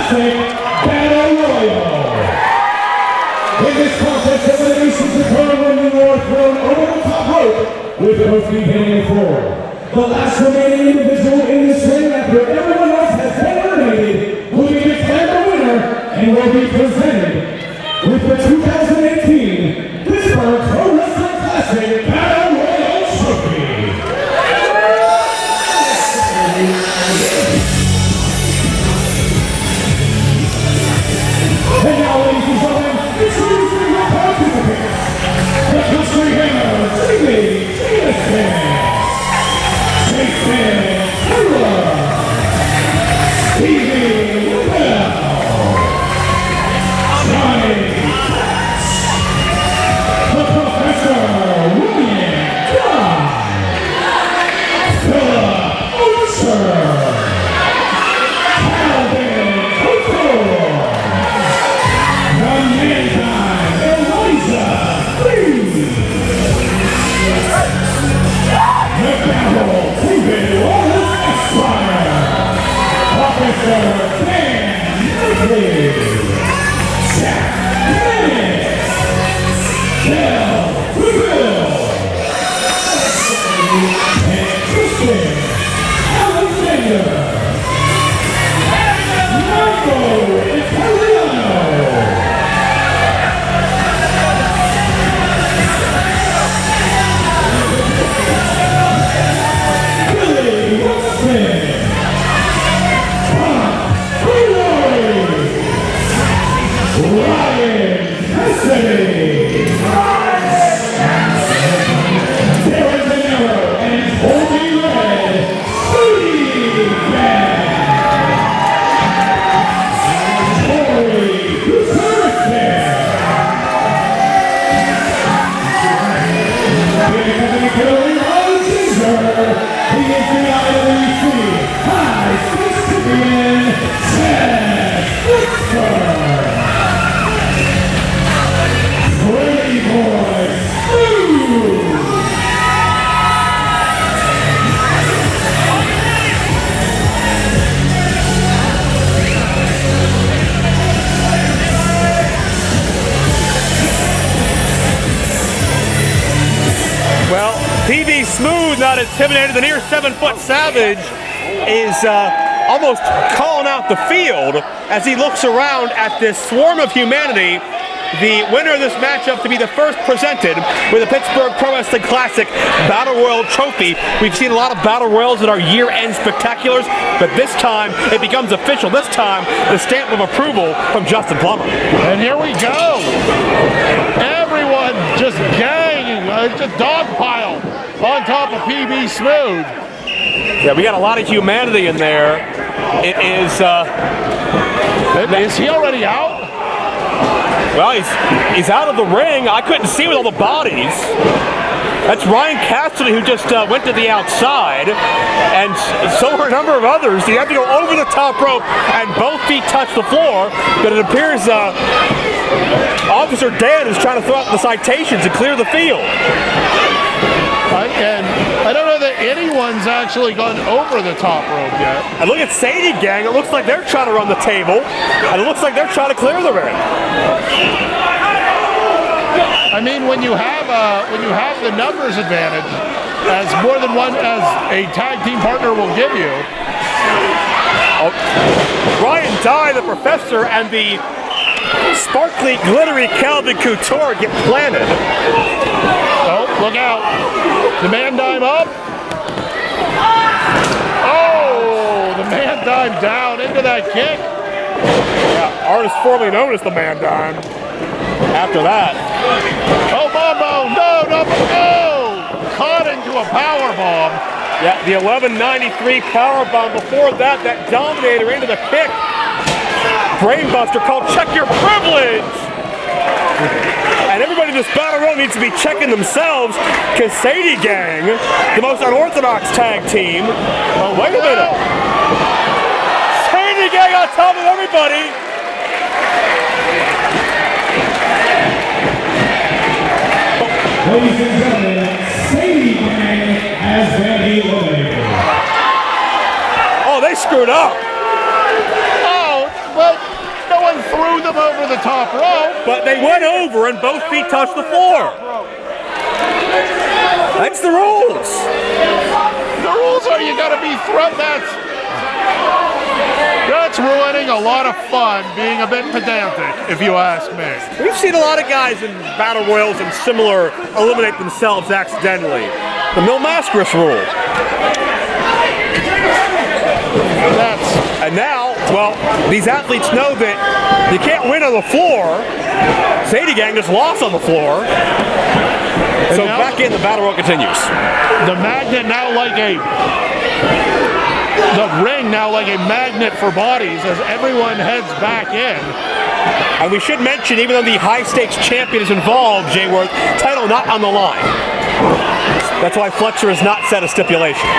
Classic Battle Royal. In this contest, eliminations occur when you are thrown over the top rope with both feet hitting the floor. The last remaining individual in this ring after everyone else has been eliminated will be declared the winner and will be presented with the 2018 Pittsburgh Pro Wrestling Classic Battle Royal Trophy. And now, ladies and gentlemen, introducing the participants, the Country Hammer, Jimmy Jason, Jason Taylor, Stevie Bell, Johnny Katz, the Professor William Dunn, Philip Archer, Calvin Couture, the Mankind Eliza Lee, the Battle David Wallace Esquire, Officer Dan Knightley, Jack Dennis, Kel Will, and Christian Alexander, Michael Italiano, Billy Wilson, Bob Brewery, Ryan Cassidy, Darren Zanero, and Holding Red, Steve Corey Gutierrez, Billy Ginger, he is the IWC High Stakes Champion, Chad Whitford. Brady Boy, Stu. Well, PB Smooth, not intimidated. The near 7-foot Savage is almost calling out the field as he looks around at this swarm of humanity. The winner of this matchup to be the first presented with the Pittsburgh Pro Wrestling Classic Battle Royal Trophy. We've seen a lot of Battle Royals at our year-end spectaculars, but this time it becomes official. This time, the stamp of approval from Justin Plummer. And here we go. Everyone just ganging, just dog pile on top of PB Smooth. Yeah, we got a lot of humanity in there. It is... Is he already out? Well, he's out of the ring. I couldn't see with all the bodies. That's Ryan Cassidy, who just went to the outside, and so were a number of others. You have to go over the top rope, and both feet touch the floor. But it appears Officer Dan is trying to throw out the citations and clear the field. And I don't know that anyone's actually gone over the top rope yet. And look at Sadie Gang. It looks like they're trying to run the table, and it looks like they're trying to clear the ring. I mean, when you have the numbers advantage, as more than one as a tag team partner will give you. Oh, Ryan Dye, the Professor, and the sparkly, glittery Calvin Couture get planted. Oh, look out. The man dime up. Oh, the man dime down into that kick. Yeah, artist formerly known as the man dime. After that. Oh, Bombo, no. Caught into a power bomb. Yeah, the 1193 power bomb. Before that Dominator into the kick. Brainbuster called Check Your Privilege. And everybody in this battle royal needs to be checking themselves, because Sadie Gang, the most unorthodox tag team. Oh, wait a minute. Sadie Gang on top of everybody. Ladies and gentlemen, Sadie Gang has been eliminated. Oh, they screwed up. Oh, but over the top rope. But they went over and both feet touched the floor. That's the rules. The rules are you got to be thrown. That's ruining a lot of fun, being a bit pedantic, if you ask me. We've seen a lot of guys in battle royals and similar eliminate themselves accidentally. The Mil Mascaris rule. And now, well, these athletes know that you can't win on the floor. Sadie Gang just lost on the floor. So back in, the battle royal continues. The magnet now the ring now like a magnet for bodies as everyone heads back in. And we should mention, even though the high-stakes champion is involved, Jay Worth, title not on the line. That's why Flexer has not set a stipulation.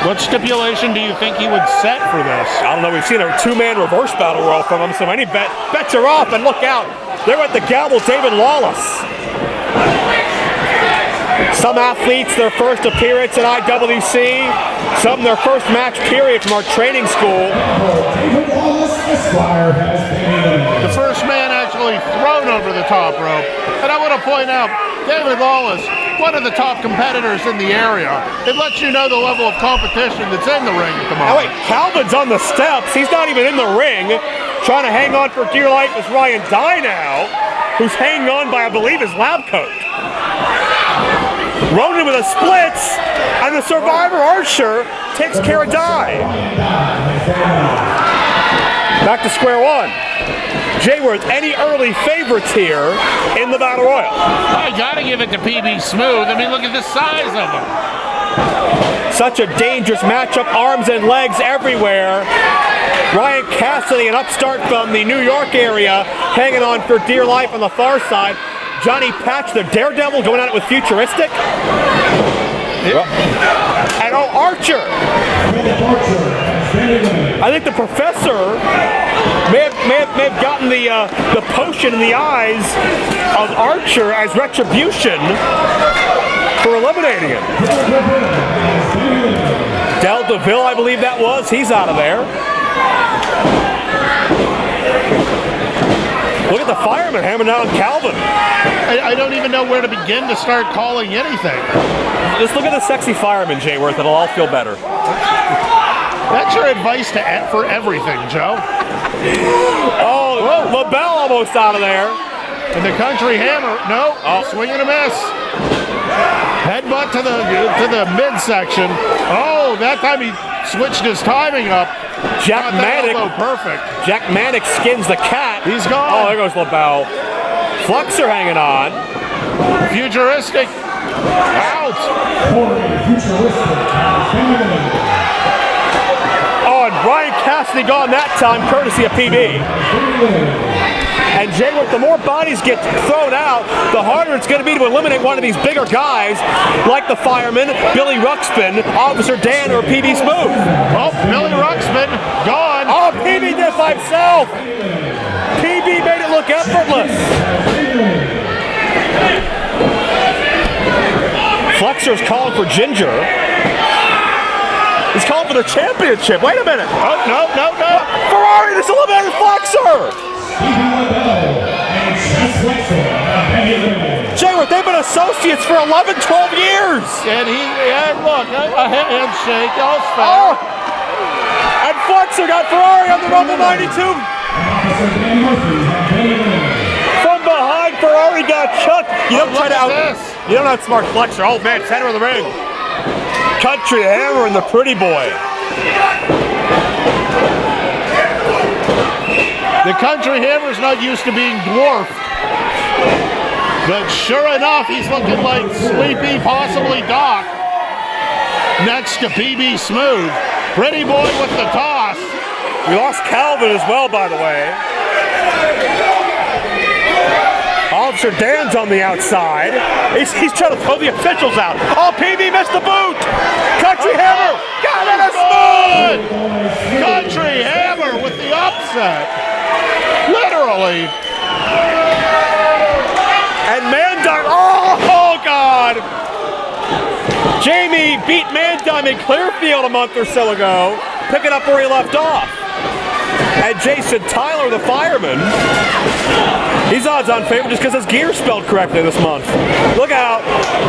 What stipulation do you think he would set for this? I don't know. We've seen a two-man reverse battle royal from him, so any bets are off. And look out, they're at the gavel, David Lawless. Some athletes, their first appearance at IWC. Some their first match period from our training school. The first man actually thrown over the top rope. And I want to point out, David Lawless, one of the top competitors in the area. It lets you know the level of competition that's in the ring at the moment. Oh wait, Calvin's on the steps. He's not even in the ring. Trying to hang on for dear life is Ryan Dye now, who's hanging on by, I believe, his lab coat. Ronan with a splits, and the Survivor Archer takes care of Dye. Back to square one. Jay Worth, any early favorites here in the Battle Royal? I gotta give it to PB Smooth. I mean, look at the size of him. Such a dangerous matchup, arms and legs everywhere. Ryan Cassidy, an upstart from the New York area, hanging on for dear life on the far side. Johnny Patch, the Daredevil, going at it with Futuristic. And Archer. I think the Professor may have gotten the potion in the eyes of Archer as retribution for eliminating him. Del DeVille, I believe that was. He's out of there. Look at the fireman hammering down Calvin. I don't even know where to begin to start calling anything. Just look at the sexy fireman, Jay Worth. It'll all feel better. That's your advice for everything, Joe. Oh, LaBelle almost out of there. And the country hammer. No, swing and a miss. Headbutt to the midsection. Oh, that time he switched his timing up. Jack Manick. Perfect. Jack Manick skins the cat. He's gone. Oh, there goes LaBelle. Flexer hanging on. Futuristic. Out. Oh, and Brian Cassidy gone that time, courtesy of PB. And Jay Worth, the more bodies get thrown out, the harder it's going to be to eliminate one of these bigger guys, like the fireman, Billy Ruxpin, Officer Dan, or PB Smooth. Oh, Billy Ruxpin gone. Oh, PB did by himself. PB made it look effortless. Flexer's calling for Ginger. He's calling for the championship. Wait a minute. Oh, no. Ferrari just eliminated Flexer. Jay Worth, they've been associates for 11, 12 years. And look, a handshake. Oh, and Flexer got Ferrari on the Rumble 92. From behind, Ferrari got chucked. You don't try to You don't outsmart Flexer. Oh man, center of the ring. Country Hammer and the Pretty Boy. The Country Hammer's not used to being dwarfed. But sure enough, he's looking like Sleepy, possibly Doc. Next to PB Smooth. Pretty Boy with the toss. We lost Calvin as well, by the way. Officer Dan's on the outside. He's trying to throw the officials out. Oh, PB missed the boot. Country Hammer got it smooth. Country Hammer with the upset. Literally. And Mandime. Oh, God. Jamie beat Mandime in Clearfield a month or so ago, picking up where he left off. And Jason Tyler, the fireman, he's odds-on favorite just because his gear spelled correctly this month. Look out.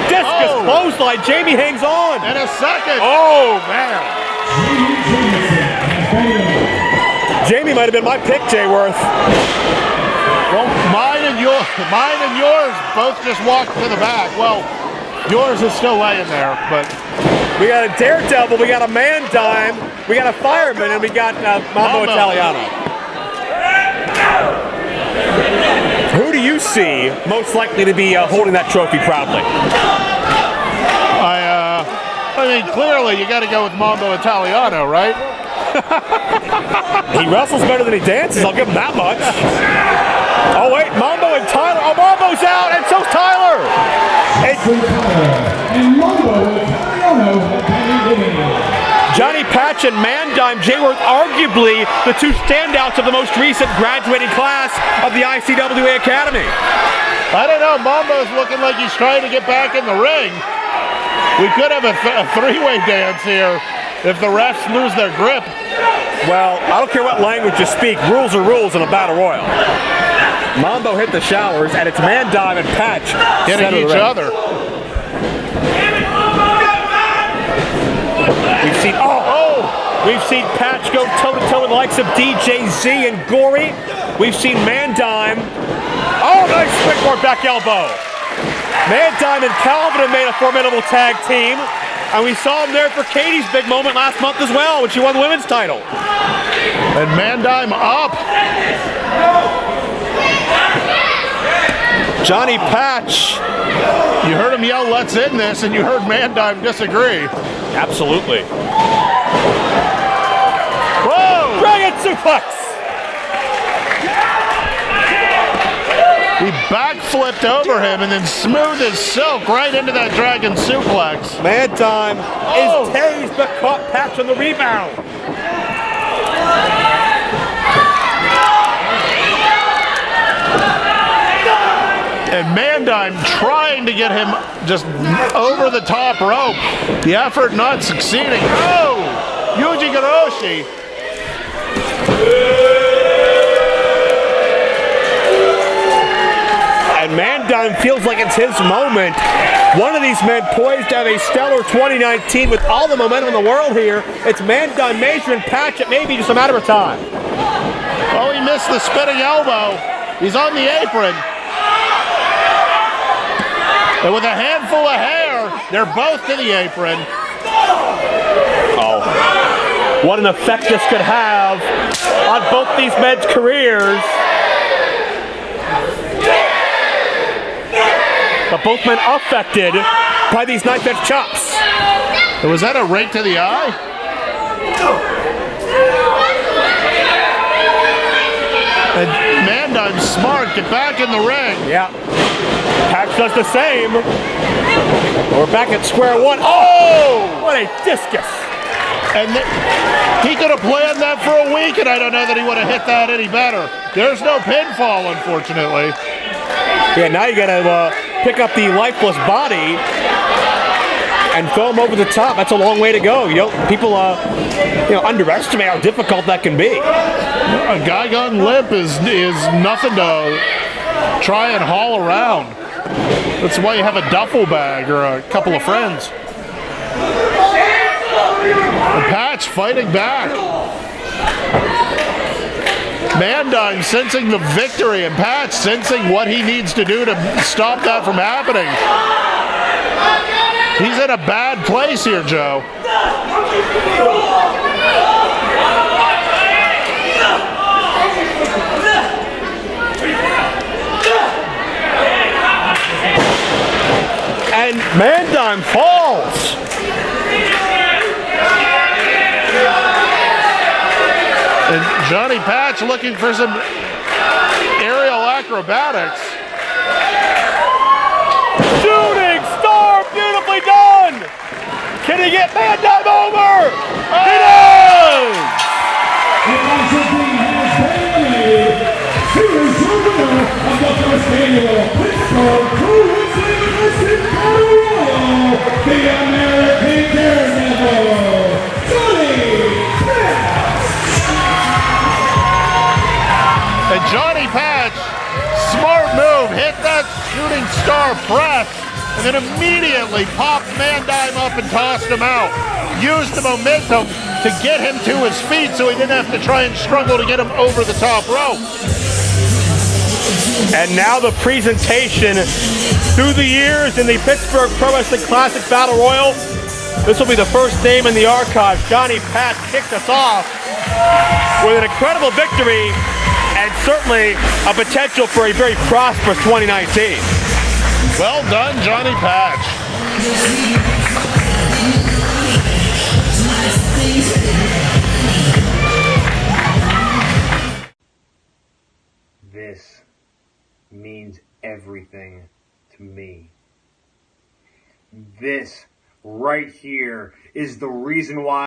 Discus clothesline. Jamie hangs on. And a second. Oh, man. Jamie might have been my pick, Jay Worth. Well, mine and yours both just walked to the back. Well, yours is still laying there, but... We got a Daredevil, we got a Man Dime, we got a Fireman, and we got Mambo Italiano. Who do you see most likely to be holding that trophy proudly? I mean, clearly you got to go with Mambo Italiano, right? He wrestles better than he dances, I'll give him that much. Oh wait, Mambo and Tyler. Oh, Mambo's out, and so's Tyler. And Mambo Italiano have Johnny Patch and Man Dime, Jay Worth, arguably the two standouts of the most recent graduating class of the ICWA Academy. I don't know, Mambo's looking like he's trying to get back in the ring. We could have a three-way dance here if the refs lose their grip. Well, I don't care what language you speak, rules are rules in a battle royal. Mambo hit the showers, and it's Man Dime and Patch hitting each other. We've seen Patch go toe-to-toe with the likes of DJZ and Gory. We've seen Man Dime. Oh, nice springboard back elbow. Man Dime and Calvin have made a formidable tag team. And we saw him there for Katie's big moment last month as well when she won the women's title. And Man Dime up. Johnny Patch. You heard him yell, "Let's end this," and you heard Man Dime disagree. Absolutely. Whoa! Dragon suplex. He backflipped over him and then smooth as silk right into that dragon suplex. Man Dime is tased but caught Patch on the rebound. And Man Dime trying to get him just over the top rope. The effort not succeeding. Oh! Yuji Garoshi. And Man Dime feels like it's his moment. One of these men poised to have a stellar 2019 with all the momentum in the world here. It's Man Dime measuring Patch. It may be just a matter of time. Oh, he missed the spinning elbow. He's on the apron. And with a handful of hair, they're both to the apron. Oh, what an effect this could have on both these men's careers. But both men affected by these knife-edge chops. Was that a rake to the eye? And Man Dime's smart. Get back in the ring. Yeah. Patch does the same. We're back at square one. Oh! What a discus. And he could have planned that for a week, and I don't know that he would have hit that any better. There's no pinfall, unfortunately. Yeah, now you gotta pick up the lifeless body and throw him over the top. That's a long way to go. People underestimate how difficult that can be. A guy gone limp is nothing to try and haul around. That's why you have a duffel bag or a couple of friends. And Patch fighting back. Man Dime sensing the victory, and Patch sensing what he needs to do to stop that from happening. He's in a bad place here, Joe. And Man Dime falls. And Johnny Patch looking for some aerial acrobatics. Shooting star, beautifully done. Can he get Man Dime over? He does! The contestant has been eliminated. He is the winner of the first annual Pittsburgh Pro Wrestling Classic Battle Royal, the American Daredevil, Johnny Patch. superstar press, and then immediately popped Van Dime up and tossed him out. Used the momentum to get him to his feet so he didn't have to try and struggle to get him over the top rope. And now the presentation through the years in the Pittsburgh Pro Wrestling Classic Battle Royal. This will be the first name in the archive. Johnny Patch kicked us off with an incredible victory and certainly a potential for a very prosperous 2019. Well done, Johnny Patch. This means everything to me. This right here is the reason why